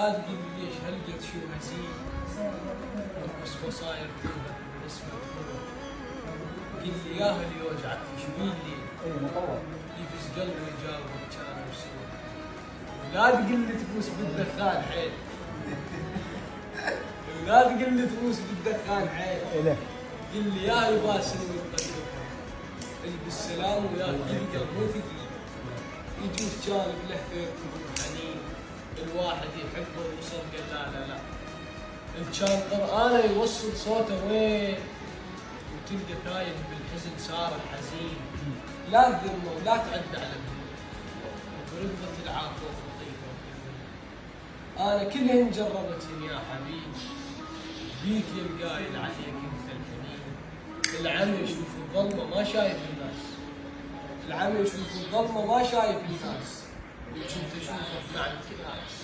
لا تقول لي ليش هلقت شو هزيل بس بصاير كلها بالنسبة لي. قل لي يا هل يوجعك شو لي يفز قلبي يجاوب كان وسوى. لا تقل لي تبوس بالدخان حيل. لا تقل لي تبوس بالدخان حيل. قل لي يا يباسل ويقدم البس سلام وياك يلقى مو ثقيل. يجوز جانب له خير حنين. الواحد يحبه ويوصل قال لا كان قرآنه يوصل صوته وين وتلقى تايب بالحزن صار حزين. لا تذمه ولا تعد على ورقبة العافية واللطيفة. أنا كلهن جربتهم يا حبيبي بيك يا القايل عليك انت الحنين. العمي يشوف الظلمة ما شايف الناس. العمي يشوف الظلمة ما شايف الناس. وكنت اشوفك مع الكلاس.